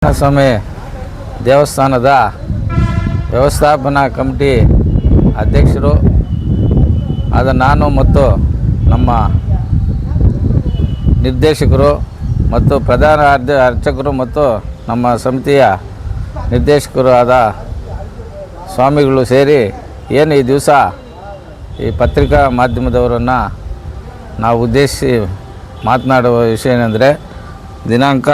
ಸ್ವಾಮಿ ದೇವಸ್ಥಾನದ ವ್ಯವಸ್ಥಾಪನಾ ಕಮಿಟಿ ಅಧ್ಯಕ್ಷರು ಆದ ನಾನು ಮತ್ತು ನಮ್ಮ ನಿರ್ದೇಶಕರು ಮತ್ತು ಪ್ರಧಾನ ಅರ್ಚಕರು ಮತ್ತು ನಮ್ಮ ಸಮಿತಿಯ ನಿರ್ದೇಶಕರು ಆದ ಸ್ವಾಮಿಗಳು ಸೇರಿ ಏನು ಈ ದಿವಸ ಈ ಪತ್ರಿಕಾ ಮಾಧ್ಯಮದವರನ್ನು ನಾವು ಉದ್ದೇಶಿಸಿ ಮಾತನಾಡುವ ವಿಷಯ ಏನೆಂದರೆ ದಿನಾಂಕ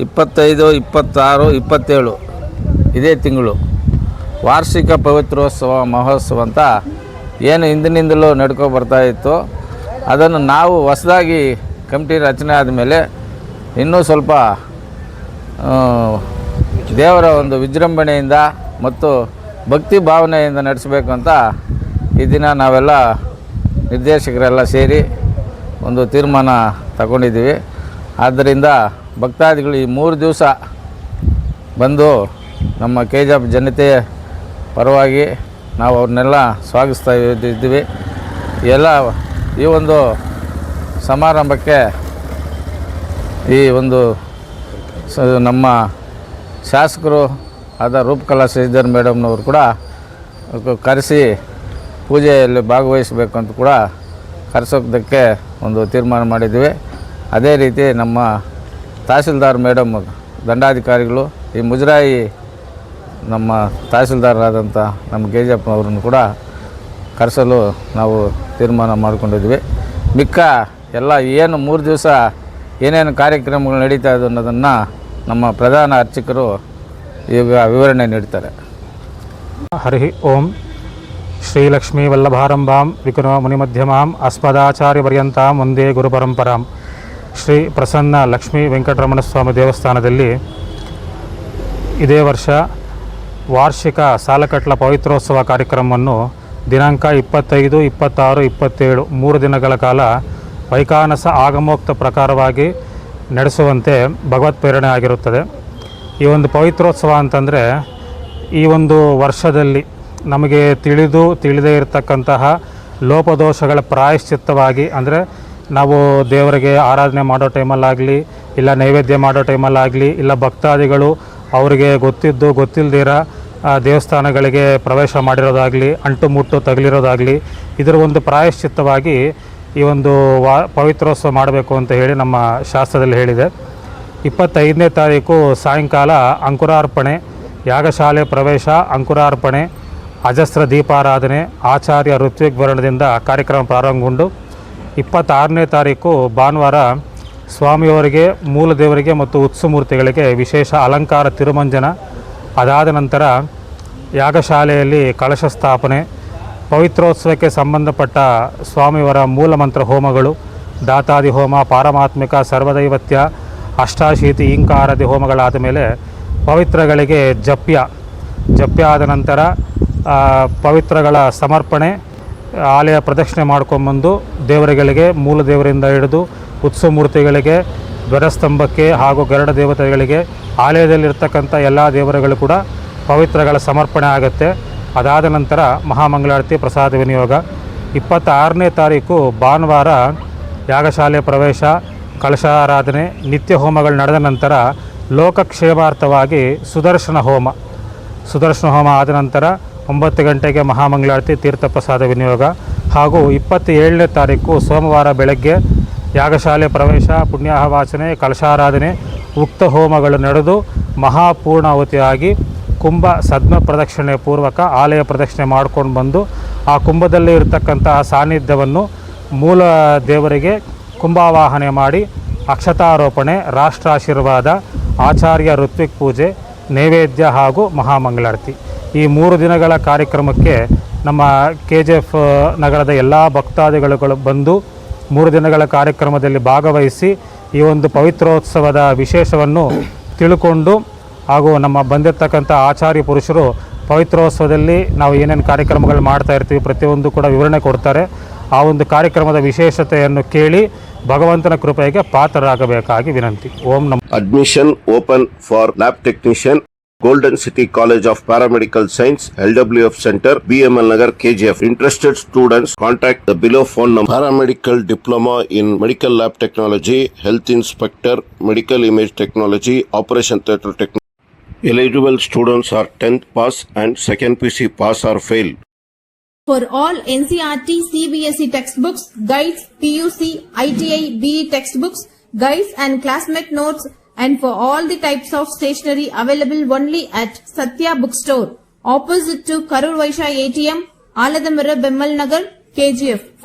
25, 26, 27 ಇದೇ ತಿಂಗಳು ವಾರ್ಷಿಕ ಪವಿತ್ರೋತ್ಸವ ಮಹೋತ್ಸವ ಅಂತ ಏನು ಹಿಂದಿನಿಂದಲೂ ನಡ್ಕೊ ಬರ್ತಾಯಿತ್ತು. ಅದನ್ನು ನಾವು ಹೊಸದಾಗಿ ಕಮಿಟಿ ರಚನೆ ಆದಮೇಲೆ ಇನ್ನೂ ಸ್ವಲ್ಪ ದೇವರ ಒಂದು ವಿಜೃಂಭಣೆಯಿಂದ ಮತ್ತು ಭಕ್ತಿ ಭಾವನೆಯಿಂದ ನಡೆಸಬೇಕು ಅಂತ ಈ ದಿನ ನಾವೆಲ್ಲ ನಿರ್ದೇಶಕರೆಲ್ಲ ಸೇರಿ ಒಂದು ತೀರ್ಮಾನ ತಗೊಂಡಿದ್ದೀವಿ. ಆದ್ದರಿಂದ ಭಕ್ತಾದಿಗಳು ಈ 3 ದಿವಸ ಬಂದು ನಮ್ಮ KJP ಜನತೆಯ ಪರವಾಗಿ ನಾವು ಅವ್ರನ್ನೆಲ್ಲ ಸ್ವಾಗತಿಸ್ತಾ ಇದ್ದೀವಿ. ಎಲ್ಲ ಈ ಒಂದು ಸಮಾರಂಭಕ್ಕೆ ಈ ಒಂದು ನಮ್ಮ ಶಾಸಕರು ಆದ ರೂಪಕಲಾ ಶ್ರೀಧರ್ ಮೇಡಮ್ನವರು ಕೂಡ ಕರೆಸಿ ಪೂಜೆಯಲ್ಲಿ ಭಾಗವಹಿಸಬೇಕು ಅಂತ ಕೂಡ ಕರೆಸೋದಕ್ಕೆ ಒಂದು ತೀರ್ಮಾನ ಮಾಡಿದ್ದೀವಿ. ಅದೇ ರೀತಿ ನಮ್ಮ ತಹಸೀಲ್ದಾರ್ ಮೇಡಮ್ ದಂಡಾಧಿಕಾರಿಗಳು ಈ ಮುಜರಾಯಿ ನಮ್ಮ ತಹಸೀಲ್ದಾರರಾದಂಥ ನಮ್ಮ KJP ಅವರನ್ನು ಕೂಡ ಕರೆಸಲು ನಾವು ತೀರ್ಮಾನ ಮಾಡಿಕೊಂಡಿದ್ವಿ. ಮಿಕ್ಕ ಎಲ್ಲ ಏನು 3 ದಿವಸ ಏನೇನು ಕಾರ್ಯಕ್ರಮಗಳು ನಡೀತಾ ಇದೆ ಅನ್ನೋದನ್ನು ನಮ್ಮ ಪ್ರಧಾನ ಅರ್ಚಕರು ಈಗ ವಿವರಣೆ ನೀಡ್ತಾರೆ. ಹರಿ ಓಂ ಶ್ರೀಲಕ್ಷ್ಮೀ ವಲ್ಲಭಾರಂಭಾಂ ವಿಕುನ ಮುನಿಮಧ್ಯಮಾಂ ಅಸ್ಮದಾಚಾರ್ಯಪರ್ಯಂತಾಂ ವಂದೇ ಗುರುಪರಂಪರಾಂ. ಶ್ರೀ ಪ್ರಸನ್ನ ಲಕ್ಷ್ಮೀ ವೆಂಕಟರಮಣ ಸ್ವಾಮಿ ದೇವಸ್ಥಾನದಲ್ಲಿ ಇದೇ ವರ್ಷ ವಾರ್ಷಿಕ ಸಾಲಕಟ್ಲ ಪವಿತ್ರೋತ್ಸವ ಕಾರ್ಯಕ್ರಮವನ್ನು ದಿನಾಂಕ 25, 26, 27 3 ದಿನಗಳ ಕಾಲ ವೈಖಾನಸ ಆಗಮೋಕ್ತ ಪ್ರಕಾರವಾಗಿ ನಡೆಸುವಂತೆ ಭಗವತ್ ಪ್ರೇರಣೆ ಆಗಿರುತ್ತದೆ. ಈ ಒಂದು ಪವಿತ್ರೋತ್ಸವ ಅಂತಂದರೆ ಈ ಒಂದು ವರ್ಷದಲ್ಲಿ ನಮಗೆ ತಿಳಿದೇ ಇರತಕ್ಕಂತಹ ಲೋಪದೋಷಗಳ ಪ್ರಾಯಶ್ಚಿತ್ತವಾಗಿ, ಅಂದರೆ ನಾವು ದೇವರಿಗೆ ಆರಾಧನೆ ಮಾಡೋ ಟೈಮಲ್ಲಾಗಲಿ, ಇಲ್ಲ ನೈವೇದ್ಯ ಮಾಡೋ ಟೈಮಲ್ಲಾಗಲಿ, ಇಲ್ಲ ಭಕ್ತಾದಿಗಳು ಅವರಿಗೆ ಗೊತ್ತಿಲ್ಲದಿರ ದೇವಸ್ಥಾನಗಳಿಗೆ ಪ್ರವೇಶ ಮಾಡಿರೋದಾಗಲಿ, ಅಂಟು ಮುಟ್ಟು ತಗಲಿರೋದಾಗಲಿ, ಇದರ ಒಂದು ಪ್ರಾಯಶ್ಚಿತ್ತವಾಗಿ ಈ ಒಂದು ಪವಿತ್ರೋತ್ಸವ ಮಾಡಬೇಕು ಅಂತ ಹೇಳಿ ನಮ್ಮ ಶಾಸ್ತ್ರದಲ್ಲಿ ಹೇಳಿದೆ. 25ನೇ ತಾರೀಕು ಸಾಯಂಕಾಲ ಅಂಕುರಾರ್ಪಣೆ, ಯಾಗಶಾಲೆ ಪ್ರವೇಶ, ಅಂಕುರಾರ್ಪಣೆ, ಅಜಸ್ರ ದೀಪಾರಾಧನೆ, ಆಚಾರ್ಯ ಋತ್ವಿಕ್ ವರ್ಣದಿಂದ ಕಾರ್ಯಕ್ರಮ ಪ್ರಾರಂಭಗೊಂಡು 26ನೇ ತಾರೀಕು ಭಾನುವಾರ ಸ್ವಾಮಿಯವರಿಗೆ, ಮೂಲ ದೇವರಿಗೆ ಮತ್ತು ಉತ್ಸವಮೂರ್ತಿಗಳಿಗೆ ವಿಶೇಷ ಅಲಂಕಾರ ತಿರುಮಂಜನ. ಅದಾದ ನಂತರ ಯಾಗಶಾಲೆಯಲ್ಲಿ ಕಳಶ ಸ್ಥಾಪನೆ, ಪವಿತ್ರೋತ್ಸವಕ್ಕೆ ಸಂಬಂಧಪಟ್ಟ ಸ್ವಾಮಿಯವರ ಮೂಲ ಹೋಮಗಳು, ದಾತಾದಿ ಹೋಮ, ಪಾರಮಾತ್ಮಿಕ, ಸರ್ವದೈವತ್ಯ, ಅಷ್ಟಾಶೀತಿ ಇಂಕಾರಾದಿ ಹೋಮಗಳಾದ ಮೇಲೆ ಪವಿತ್ರಗಳಿಗೆ ಜಪ್ಯ ಆದ ನಂತರ ಪವಿತ್ರಗಳ ಸಮರ್ಪಣೆ, ಆಲಯ ಪ್ರದಕ್ಷಿಣೆ ಮಾಡ್ಕೊಂಬಂದು ದೇವರುಗಳಿಗೆ, ಮೂಲ ದೇವರಿಂದ ಹಿಡಿದು ಉತ್ಸವ ಮೂರ್ತಿಗಳಿಗೆ, ಧ್ವಜಸ್ತಂಭಕ್ಕೆ ಹಾಗೂ ಗರುಡ ದೇವತೆಗಳಿಗೆ, ಆಲಯದಲ್ಲಿರ್ತಕ್ಕಂಥ ಎಲ್ಲ ದೇವರುಗಳು ಕೂಡ ಪವಿತ್ರಗಳ ಸಮರ್ಪಣೆ ಆಗುತ್ತೆ. ಅದಾದ ನಂತರ ಮಹಾಮಂಗಳಾರತಿ, ಪ್ರಸಾದ ವಿನಿಯೋಗ. 26ನೇ ತಾರೀಕು ಭಾನುವಾರ ಯಾಗಶಾಲೆ ಪ್ರವೇಶ, ಕಲಶಾರಾಧನೆ, ನಿತ್ಯ ಹೋಮಗಳು ನಡೆದ ನಂತರ ಲೋಕಕ್ಷೇಮಾರ್ಥವಾಗಿ ಸುದರ್ಶನ ಹೋಮ ಆದ ನಂತರ 9 ಗಂಟೆಗೆ ಮಹಾಮಂಗಳಾರತಿ, ತೀರ್ಥ ಪ್ರಸಾದ ವಿನಿಯೋಗ. ಹಾಗೂ 27ನೇ ತಾರೀಕು ಸೋಮವಾರ ಬೆಳಗ್ಗೆ ಯಾಗಶಾಲೆ ಪ್ರವೇಶ, ಪುಣ್ಯಾಹವಾಚನೆ, ಕಲಶಾರಾಧನೆ, ಉಕ್ತ ಹೋಮಗಳು ನಡೆದು ಮಹಾಪೂರ್ಣಾಹುತಿಯಾಗಿ ಕುಂಭ ಸದ್ಮ ಪ್ರದಕ್ಷಿಣೆ ಪೂರ್ವಕ ಆಲಯ ಪ್ರದಕ್ಷಿಣೆ ಮಾಡ್ಕೊಂಡು ಬಂದು ಆ ಕುಂಭದಲ್ಲಿ ಇರತಕ್ಕಂತಹ ಸಾನ್ನಿಧ್ಯವನ್ನು ಮೂಲ ದೇವರಿಗೆ ಕುಂಭಾವಾಹನೆ ಮಾಡಿ ಅಕ್ಷತಾರೋಪಣೆ, ರಾಷ್ಟ್ರಾಶೀರ್ವಾದ, ಆಚಾರ್ಯ ಋತ್ವಿಕ್ ಪೂಜೆ, ನೈವೇದ್ಯ ಹಾಗೂ ಮಹಾಮಂಗಳಾರತಿ. ಈ 3 ದಿನಗಳ ಕಾರ್ಯಕ್ರಮಕ್ಕೆ ನಮ್ಮ KJP ನಗರದ ಎಲ್ಲ ಭಕ್ತಾದಿಗಳು ಬಂದು 3 ದಿನಗಳ ಕಾರ್ಯಕ್ರಮದಲ್ಲಿ ಭಾಗವಹಿಸಿ ಈ ಒಂದು ಪವಿತ್ರೋತ್ಸವದ ವಿಶೇಷವನ್ನು ತಿಳ್ಕೊಂಡು, ಹಾಗೂ ನಮ್ಮ ಬಂದಿರತಕ್ಕಂಥ ಆಚಾರ್ಯ ಪುರುಷರು ಪವಿತ್ರೋತ್ಸವದಲ್ಲಿ ನಾವು ಏನೇನು ಕಾರ್ಯಕ್ರಮಗಳು ಮಾಡ್ತಾ ಇರ್ತೀವಿ ಪ್ರತಿಯೊಂದು ಕೂಡ ವಿವರಣೆ ಕೊಡ್ತಾರೆ. ಆ ಒಂದು ಕಾರ್ಯಕ್ರಮದ ವಿಶೇಷತೆಯನ್ನು ಕೇಳಿ ಭಗವಂತನ ಕೃಪೆಗೆ ಪಾತ್ರರಾಗಬೇಕಾಗಿ ವಿನಂತಿ. ಓಂ ನಮಃ. Admission open for lab technician. Golden City College of Paramedical Science, LWF Center, BML Nagar, KGF. Interested students contact the below phone number. Paramedical Diploma in Medical Lab Technology, Health Inspector, Medical Image Technology, Operation Theatre Technology. Eligible students are 10th pass and 2nd PC pass or fail. For all NCERT, CBSE textbooks, guides, PUC, ITI, BE textbooks, guides and classmate notes, and for all the types of stationery available only at Satya Bookstore, opposite to Karur Vaishya ATM, Aladamira, Bemmal Nagar, KGF.